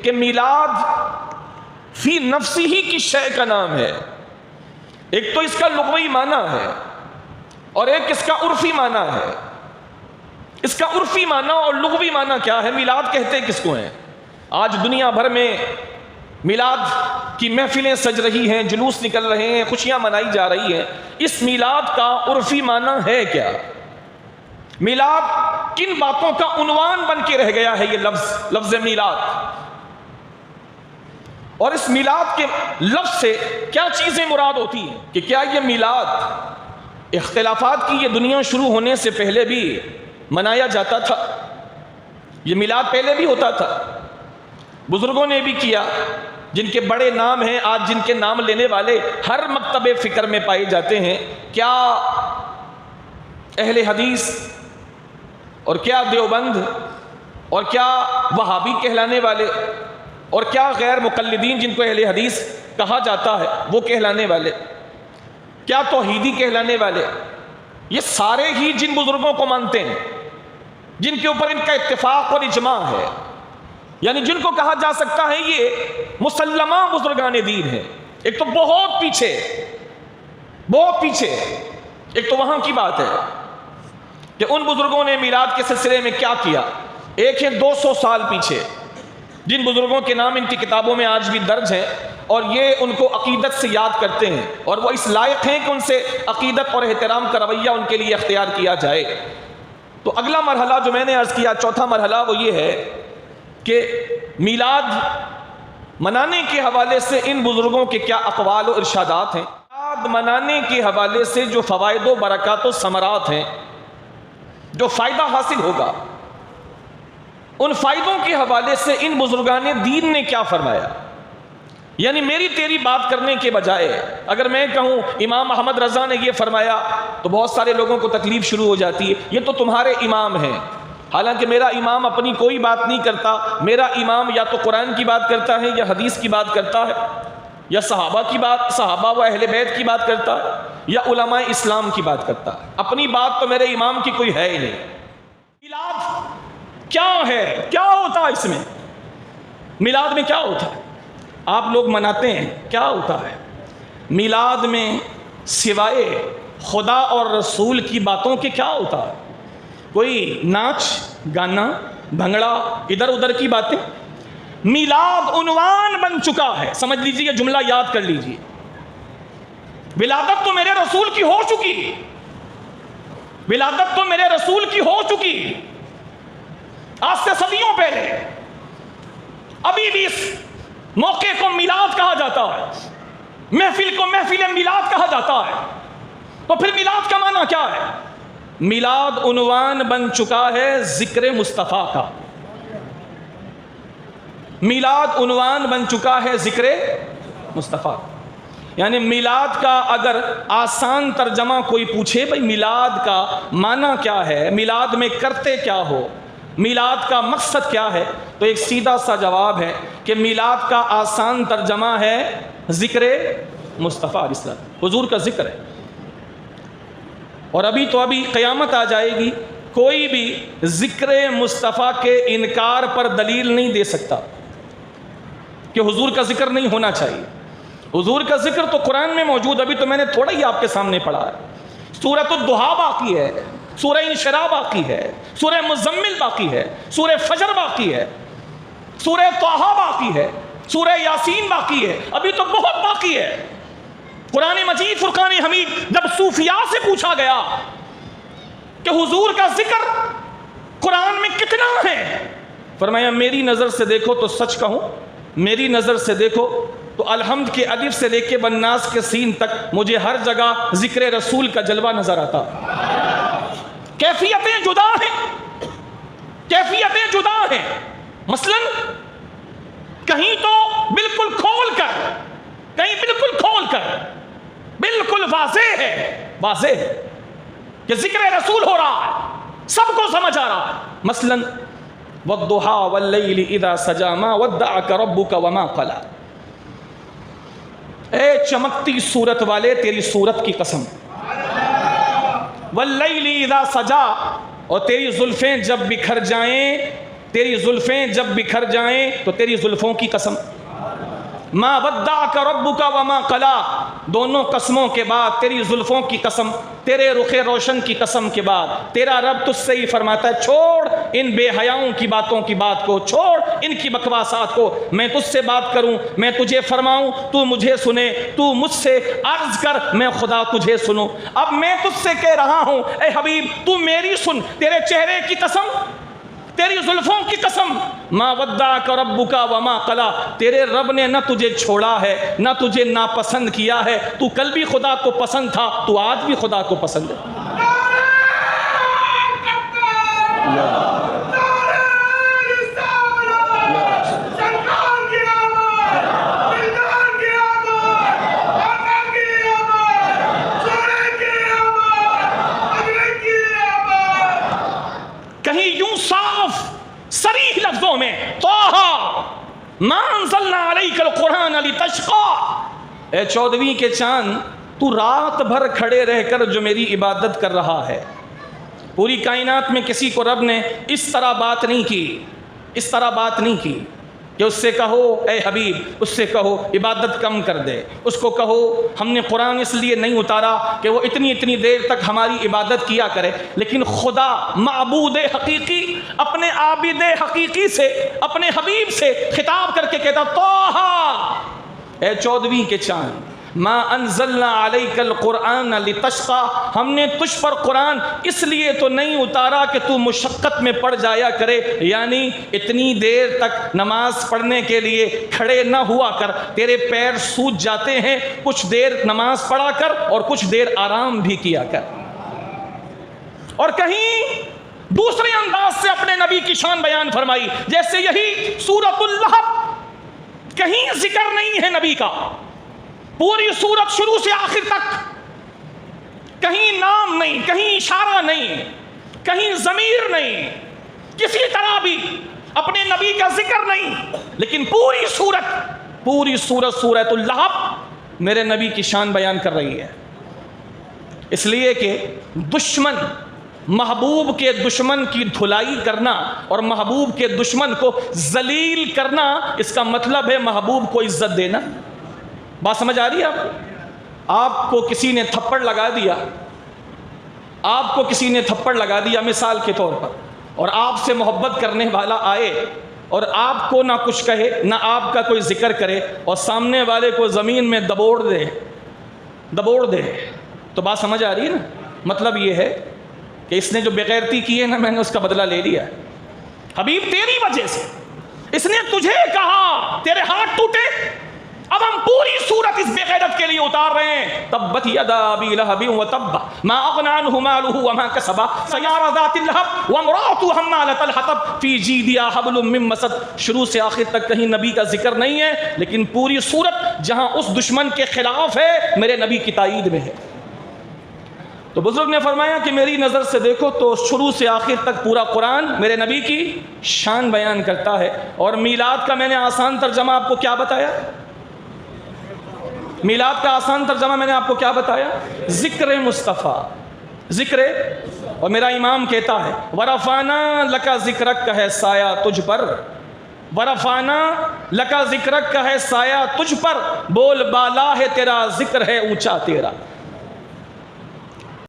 कि मिलाद फी नफ्सी ही की शय का नाम है। एक तो इसका लुग़वी माना है और एक इसका उर्फी माना है। इसका उर्फी माना और लुग़वी माना क्या है? मिलाद कहते किसको हैं? आज दुनिया भर में मिलाद की महफिलें सज रही हैं, जुलूस निकल रहे हैं, खुशियां मनाई जा रही हैं। इस मिलाद का उर्फी माना है क्या? मिलाद किन बातों का उन्वान बन के रह गया है? ये लफ्ज़ मिलाद। और इस मिलाद के लफ्ज़ से क्या चीज़ें मुराद होती हैं? कि क्या ये मिलाद इख्तिलाफात की ये दुनिया शुरू होने से पहले भी मनाया जाता था? ये मिलाद पहले भी होता था, बुज़ुर्गों ने भी किया, जिनके बड़े नाम हैं, आज जिनके नाम लेने वाले हर मकतबे फ़िक्र में पाए जाते हैं। क्या अहले हदीस और क्या देवबंद और क्या वहाबी कहलाने वाले और क्या गैर मुक़ल्लिदीन जिनको अहले हदीस कहा जाता है वो कहलाने वाले, क्या तौहीदी कहलाने वाले, ये सारे ही जिन बुज़ुर्गों को मानते हैं जिनके ऊपर इनका इत्तिफाक और इजमा है, यानी जिनको कहा जा सकता है ये मुसल्लमा बुज़ुर्गान दीन है। एक तो बहुत पीछे, एक तो वहाँ की बात है कि उन बुज़ुर्गों ने मिलाद के सिलसिले में क्या किया। एक है 200 साल पीछे, जिन बुज़ुर्गों के नाम इनकी किताबों में आज भी दर्ज हैं और ये उनको अक़ीदत से याद करते हैं और वो इस लायक हैं कि उनसे अक़ीदत और एहतराम का रवैया उनके लिए अख्तियार किया जाए। तो अगला मरहला जो मैंने अर्ज़ किया, चौथा मरहला, वो ये है कि मिलाद मनाने के हवाले से इन बुज़ुर्गों के क्या अक़वाल और इरशादात हैं। मिलाद मनाने के हवाले से जो फ़वाइद व बरक़ात व समरात हैं, जो फ़ायदा हासिल होगा, उन फ़ायदों के हवाले से इन बुज़ुर्गान दीन ने क्या फ़रमाया। यानी मेरी तेरी बात करने के बजाय अगर मैं कहूँ इमाम अहमद रज़ा ने ये फ़रमाया तो बहुत सारे लोगों को तकलीफ़ शुरू हो जाती है, ये तो तुम्हारे इमाम हैं। हालांकि मेरा इमाम अपनी कोई बात नहीं करता, मेरा इमाम या तो कुरान की बात करता है या हदीस की बात करता है या सहाबा व अहले बैत की बात करता है या उलमाए इस्लाम की बात करता है। अपनी बात तो मेरे इमाम की कोई है ही नहीं। मिलाद क्या है? क्या होता है इसमें? मिलाद में क्या होता है? आप लोग मनाते हैं, क्या होता है मिलाद में? सिवाय खुदा और रसूल की बातों के क्या होता है? कोई नाच गाना भंगड़ा इधर उधर की बातें। मिलाद उन्वान बन चुका है, समझ लीजिए, जुमला याद कर लीजिए। विलादत तो मेरे रसूल की हो चुकी, विलादत तो मेरे रसूल की हो चुकी आज से सदियों पहले। अभी भी इस मौके को मिलाद कहा जाता है, महफिल को महफिल मिलाद कहा जाता है। तो फिर मिलाद का माना क्या है? मिलाद उन्वान बन चुका है जिक्र मुस्तफ़ा का। मिलाद उन्वान बन चुका है जिक्र मुस्तफ़ा। यानी मिलाद का अगर आसान तर्जमा कोई पूछे, भाई मिलाद का माना क्या है, मिलाद में करते क्या हो, मिलाद का मकसद क्या है, तो एक सीधा सा जवाब है कि मिलाद का आसान तर्जमा है ज़िक्र मुस्तफ़ा अलैहिस्सलाम, हुजूर का ज़िक्र है। और अभी क़यामत आ जाएगी, कोई भी ज़िक्र मुस्तफ़ा के इनकार पर दलील नहीं दे सकता कि हुजूर का ज़िक्र नहीं होना चाहिए। हुजूर का ज़िक्र तो कुरान में मौजूद, अभी तो मैंने थोड़ा ही आपके सामने पढ़ा है। सूरत दुहा बाकी है, सूरह इंशिराह बाकी है, सूरह मुज़म्मिल बाकी है, सूरह फजर बाकी है, सूरह ताहा बाकी है, सूरह यासीन बाकी है, अभी तो बहुत बाकी है। कुरान मजीद फुरकान हमीद जब सूफिया से पूछा गया कि हुजूर का जिक्र कुरान में कितना है, फरमाया मेरी नज़र से देखो तो सच कहूँ, मेरी नज़र से देखो तो अलहम्द के अलिफ से लेके बन्नास के सीन तक मुझे हर जगह जिक्र रसूल का जलवा नजर आता। कैफियतें जुदा हैं, कैफियतें जुदा हैं। मसलन कहीं तो बिल्कुल खोल कर, कहीं बिल्कुल खोल कर, बिल्कुल वाज़ेह है, वाज़ेह है कि जिक्र रसूल हो रहा है, सबको समझ आ रहा है। मसलन वद्दुहा वल्लैलि इज़ा सजा मा वद्दअक रब्बुका वमा क़ला। ए चमकती सूरत वाले, तेरी सूरत की कसम, वल्लैलि इज़ा सजा, और तेरी जुल्फ़ें जब बिखर जाएं तेरी जुल्फ़ें जब बिखर जाएं तो तेरी जुल्फ़ों की कसम, मा वद्दाअका रब्बुका व मा क़ला, दोनों कसमों के बाद तेरी जुल्फ़ों की कसम, तेरे रुखे रोशन की कसम के बाद तेरा रब तुझसे ही फरमाता है छोड़ इन बेहयाओं की बातों की बात को, छोड़ इनकी बकवासात को, मैं तुझसे बात करूं, मैं तुझे फरमाऊं, तू मुझे सुने, तू मुझसे अर्ज कर, मैं खुदा तुझे सुनूं। अब मैं तुझसे कह रहा हूं ए हबीब, तू मेरी सुन, तेरे चेहरे की कसम, तेरी जुल्फों की कसम, मा वद्दाअका रब्बुका व मा क़ला, तेरे रब ने न तुझे छोड़ा है न तुझे नापसंद किया है। तू कल भी खुदा को पसंद था, तू आज भी खुदा को पसंद है। कहीं यूं साफ सरीह लफ्जों में तोहा मा अंज़लना अलैकल कुरान लितश्क़ा, ए 14वीं के चांद, तू रात भर खड़े रहकर जो मेरी इबादत कर रहा है। पूरी कायनात में किसी को रब ने इस तरह बात नहीं की, इस तरह बात नहीं की कि उससे कहो ए हबीब, उससे कहो इबादत कम कर दे, उसको कहो हमने कुरान इसलिए नहीं उतारा कि वो इतनी इतनी देर तक हमारी इबादत किया करे। लेकिन खुदा माबूद हकीकी अपने आबिद हकीकी से, अपने हबीब से खिताब करके कहता तोहा, ए 14वीं के चांद, मा अंज़लना अलैकल कुरान लितश्क़ा, हमने तुझ पर कुरान इसलिए तो नहीं उतारा कि तू मुशक्क़त में पड़ जाया करे, यानी इतनी देर तक नमाज पढ़ने के लिए खड़े न हुआ कर, तेरे पैर सूज जाते हैं, कुछ देर नमाज पढ़ा कर और कुछ देर आराम भी किया कर। और कहीं दूसरे अंदाज से अपने नबी की शान बयान फरमाई, जैसे यही सूरतुल लहब, कहीं जिक्र नहीं है नबी का, पूरी सूरत शुरू से आखिर तक कहीं नाम नहीं, कहीं इशारा नहीं, कहीं ज़मीर नहीं, किसी तरह भी अपने नबी का जिक्र नहीं, लेकिन पूरी सूरत सूरतुल लहब मेरे नबी की शान बयान कर रही है। इसलिए कि दुश्मन, महबूब के दुश्मन की धुलाई करना और महबूब के दुश्मन को जलील करना, इसका मतलब है महबूब को इज्जत देना। बात समझ आ रही है आपको? आपको किसी ने थप्पड़ लगा दिया, आपको किसी ने थप्पड़ लगा दिया मिसाल के तौर पर, और आपसे मोहब्बत करने वाला आए और आपको ना कुछ कहे ना आपका कोई जिक्र करे और सामने वाले को ज़मीन में दबोड़ दे, तो बात समझ आ रही है ना? मतलब ये है कि इसने जो बेगैरती की है ना, मैंने उसका बदला ले लिया। हबीब तेरी वजह से इसने तुझे कहा, तेरे हाथ टूटे, अब हम पूरी सूरत इस बेगैरत के लिए उतार रहे हैं। तब्बत यदा अबी लहबिन व तब्बा मा अग़ना अन्हु मालुहु व मा कसबा सयरा ज़ातिल लहब व इम्राअतुहु हम्मालतल हतब फी जीदिहा हब्लुम मिन मसद। शुरू से आखिर तक कहीं नबी का जिक्र नहीं है, लेकिन पूरी सूरत जहां उस दुश्मन के खिलाफ है, मेरे नबी की ताईद में है। तो बुजुर्ग ने फरमाया कि मेरी नज़र से देखो तो शुरू से आखिर तक पूरा कुरान मेरे नबी की शान बयान करता है। और मीलाद का मैंने आसान तर्जमा आपको क्या बताया? मीलाद का आसान तर्जमा मैंने आपको क्या बताया? ज़िक्र मुस्तफ़ा, ज़िक्र। और मेरा इमाम कहता है वरफ़ाना लका ज़िक्रक का है साया तुझ पर, वरफ़ाना लका ज़िक्रक का है साया तुझ पर, बोल बाला है तेरा, ज़िक्र है ऊंचा तेरा।